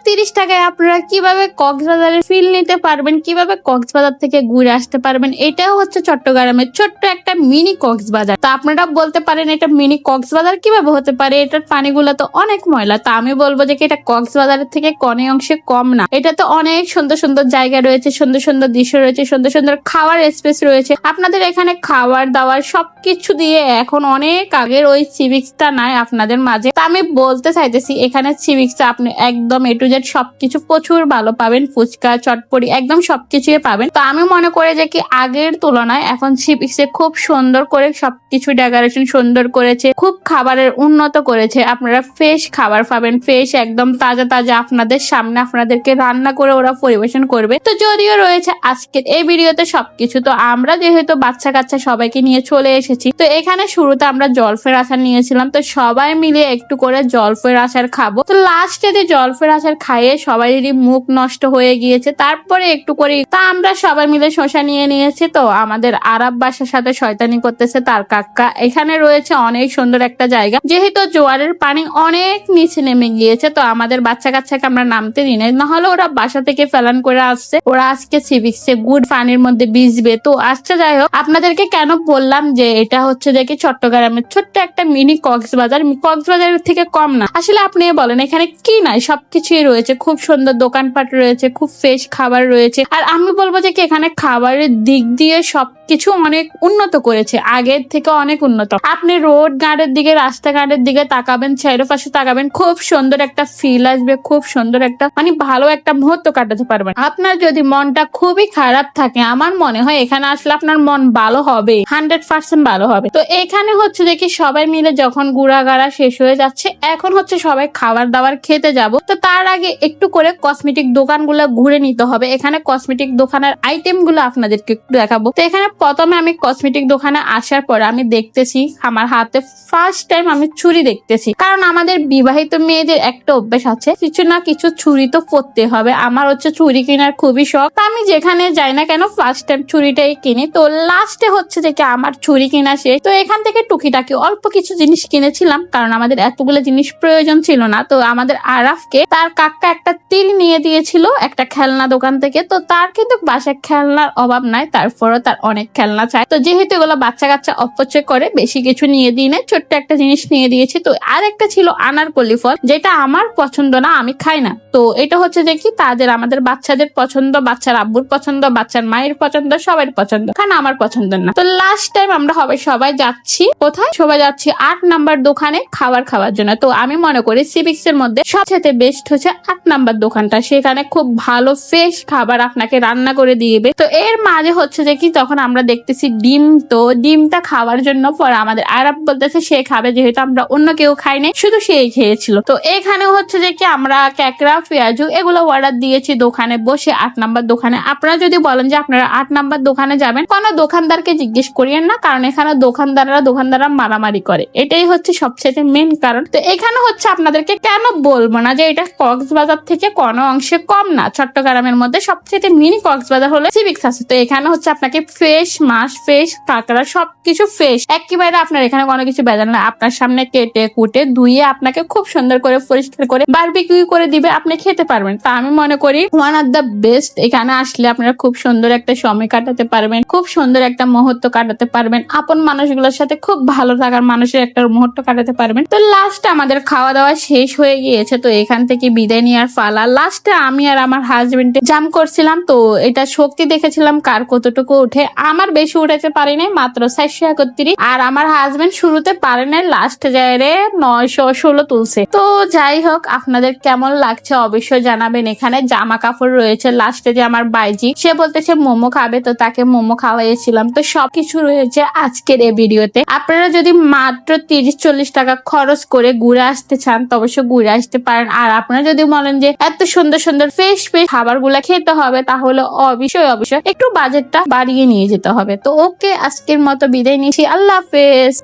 30 টাকায় আপনারা কিভাবে কক্সবাজারের ফিল নিতে পারবেন, কিভাবে কক্সবাজার থেকে ঘুরে আসতে পারবেন। এটাও হচ্ছে চট্টগ্রামের ছোট্ট একটা মিনি কক্সবাজার। তা আপনারা বলতে পারেন এটা মিনি কক্সবাজার কিভাবে হতে পারে, এটার পানিগুলো তো অনেক ময়লা। তা আমি বলবো যে এটা কক্সবাজারের থেকে কোনো অংশে কম না। এটা তো অনেক সুন্দর সুন্দর জায়গা রয়েছে, সুন্দর সুন্দর দৃশ্য রয়েছে, সুন্দর সুন্দর খাওয়ার স্পেস রয়েছে। আপনাদের এখানে খাবার দাবার সবকিছু দিয়ে এখন অনেক আগের ওই সিভিক্সটা নাই আপনাদের মাঝে। তা আমি বলতে চাইতেছি এখানে সিভিক্সটা আপনি একদম এ টু জেড সবকিছু প্রচুর ভালো পাবেন, ফুচকা চটপটি একদম সবকিছুই পাবেন। তো আমি মনে করি যে কি আগের তুলনায় এখন সিভিক্সে খুব সুন্দর করে সবকিছু ডেকোরেশন সুন্দর করেছে, খুব খাবারের উন্নত করেছে। আপনারা ফ্রেশ খাবার পাবেন, ফ্রেশ একদম তাজা তাজা আপনাদের সামনে আপনাদেরকে রান্না করে ওরা পরিবেশন করবে। তো যদিও রয়েছে আজকের এই ভিডিওতে সবকিছু, তো আমরা যেহেতু বাচ্চা কাচ্চা সবাইকে নিয়ে চলে এসেছি, তো এখানে শুরুতে আমরা জলফের আচার নিয়েছিলাম। তো সবাই মিলে একটু করে জলফের আচার খাবো। তো লাস্টে যে জলফের আচার খাইয়ে সবাইরই মুখ নষ্ট হয়ে গিয়েছে, তারপরে একটু করে তা আমরা সবাই মিলে শসা নিয়ে নিয়েছি। তো আমাদের আরব বাসার সাথে শয়তানি করতেছে তার কাকা। এখানে রয়েছে অনেক সুন্দর একটা জায়গা, যেহেতু জোয়ারের পানি অনেক নিচে নেমে গিয়েছে, তো আমাদের বাচ্চা কাচ্চাকে আমরা নামতে দিই নাই, নাহলে ওরা বাসা থেকে ফেলান করে আসছে। ওরা আজকে সিভিক্সে গুড পানির মধ্যে ভিজবে। তো আচ্ছা যাই হোক, আপনাদেরকে কেন বললাম যে এটা হচ্ছে দেখি চট্টগ্রামের ছোট্ট একটা মিনি কক্সবাজার। কক্সবাজারের থেকে কম না। আসলে আপনি বলেন এখানে কি নাই, সবকিছুই রয়েছে, খুব সুন্দর দোকানপাট রয়েছে, খুব ফ্রেশ খাবার রয়েছে। আর আমি বলবো যে কি এখানে খাবারের দিক দিয়ে সবকিছু অনেক উন্নত করেছে, আগের থেকে অনেক উন্নত। আপনি রোড গার্ডের দিকে, রাস্তাঘাটের দিকে তাকাবেন, চারপাশে তাকাবেন, খুব সুন্দর একটা ফিল আসবে, খুব সুন্দর একটা মানে ভালো একটা মুহূর্ত কাটাতে পারবেন। আপনার যদি মনটা খুবই খারাপ থাকে, আমার মনে হয় এখানে আসলে আপনার মন ভালো হবে, 100% ভালো হবে। তো এখানে হচ্ছে দেখি সবাই মিলে যখন ঘোরাঘাড়া শেষ হয়ে যাচ্ছে, এখন হচ্ছে সবাই খাবার দাবার খেতে যাব। তো তার আগে একটু করে কসমেটিক দোকানগুলো ঘুরে নিতে হবে। এখানে কসমেটিক দোকানের আইটেম গুলো আপনাদেরকে একটু দেখাবো। তো এখানে প্রথমে আমি কসমেটিক দোকানে আসার পরে আমি দেখতেছি আমার হাতে ফার্স্ট টাইম আমি ছুরি দেখতেছি, কারণ আমাদের বিবাহিত মেয়েদের একটা অভ্যাস আছে, কিছু না কিছু ছুরি তো পরতে হবে। আমার হচ্ছে ছুরি কেনার খুবই শখ। আমি যেখানে যাই না কেন ফার্স্ট টাইম ছুরিটাই কিনি। তো লাস্টে হচ্ছে যে আমার ছুরি কেনা শেষ। তো এখান থেকে টুকিটাকি অল্প কিছু জিনিস কিনেছিলাম, কারণ আমাদের এতগুলো জিনিস প্রয়োজন ছিল না। তো আমাদের আরাফকে তার কাকা একটা তিল নিয়ে দিয়েছিল একটা খেলনা দোকান থেকে। তো তার কিন্তু বাসায় খেলনার অভাব নাই, তারপরও তার অনেক খেলনা চাই। তো যেহেতু এগুলো বাচ্চা কাচ্চা অপচয় করে, বেশি কিছু নিয়ে দিই না, ছোট্ট একটা জিনিস নিয়ে দিয়েছি। তো আর একটা ছিল আনারকলি ফল, যেটা আমার পছন্দ না, আমি খাই না। তো এটা হচ্ছে যে কি তাদের আমাদের বাচ্চাদের পছন্দ, বাচ্চার আব্বুর পছন্দ, বাচ্চার মায়ের পছন্দ, সবার পছন্দ, কারণ আমার পছন্দ না। তো লাস্ট টাইম আমরা সবাই যাচ্ছি কোথায়, সবাই যাচ্ছি 8 নাম্বার দোকানে খাবার খাওয়ার জন্য। তো আমি মনে করি সিভিক্স এর মধ্যে সবচেয়ে বেস্ট হচ্ছে 8 নাম্বার দোকানটা। সেখানে খুব ভালো ফ্রেশ খাবার আপনাকে রান্না করে দিবে। তো এর মাঝে হচ্ছে যে কি তখন আমরা দেখতেছি ডিম। তো ডিমটা খাওয়ার জন্য পরে আমাদের আরব বলতেছে সে খাবে, যেহেতু আমরা অন্য কেউ খাই নাই, শুধু সেই খেয়েছিল। তো এখানে হচ্ছে যে কি আমরা ক্যাকড়া পেঁয়াজু এগুলো অর্ডার দিয়েছি দোকানে বসে 8 নাম্বার দোকানে। আপনারা যদি বলেন যে আপনারা 8 নাম্বার দোকানে যাবেন, কোনো দোকানদারকে জিজ্ঞেস করিয়েন না, কারণ এখানে দোকানদাররা মারামারি করে, এটাই হচ্ছে সবচেয়ে মেন কারণ। তো এখানে হচ্ছে আপনাদেরকে কেন বলবো না যে এটা কক্সবাজার থেকে কোনো অংশে কম না। চট্টগ্রামের মধ্যে সবচেয়ে মিনি কক্সবাজার হলো সিভিক্স আছে। তো এখানে হচ্ছে আপনাকে ফ্রেশ মাছ, ফ্রেশ কাঁকড়া সবকিছু ফ্রেশ, একেবারে আপনার এখানে কোনো কিছু বেজাল না, আপনার সামনে কেটে কুটে ধুয়ে আপনাকে খুব সুন্দর করে পরিষ্কার করে বারবিকিউ করে দিবে, আপনি খেতে পারবেন। তা আমি মনে করি ওয়ান অফ দ্য বেস্ট। এখানে আসলে আপনারা খুব সুন্দর একটা সময় কাটাতে পারবেন, খুব সুন্দর একটা মুহূর্ত কাটাতে পারবেন, আপন মানুষগুলোর সাথে খুব ভালো থাকার মানুষের একটা মুহূর্ত কাটাতে পারবেন। তো লাস্টে আমাদের খাওয়া দাওয়া শেষ হয়ে গিয়েছে। তো এখান থেকে বিদায় নেওয়ার ফালা। লাস্টে আমি আর আমার হাজবেন্ড জাম করছিলাম। তো এটা শক্তি দেখেছিলাম কার কতটুকু উঠে। আমার বেশি উঠেছে পারি নাই, মাত্র 431। আর আমার হাজবেন্ড শুরুতে পারে নাই, লাস্টে যায় রে 916 তুলছে। তো যাই হোক, আপনাদের কেমন লাগছে অবশ্যই জানাবেন। এখানে জামা কাপড় রয়েছে। লাস্টে যে আমার বাইজি সে বলতেছে মোমো খাবে, তো তাকে মোমো খাওয়াইছিলাম। তো সবকিছু রয়েছে আজকের এই ভিডিওতে। আপনারা যদি মাত্র 30-40 টাকা খরচ করে ঘুরে আসতে চান, তো অবশ্যই ঘুরে আসতে পারেন। আর আপনারা যদি বলেন যে এত সুন্দর সুন্দর ফ্রেশ খাবার গুলা খেতে হবে, তাহলে অবশ্যই একটু বাজেটটা বাড়িয়ে নিয়ে যেতে হবে। তো ওকে, আজকের মতো বিদায় নিচ্ছি। আল্লাহ হাফেজ।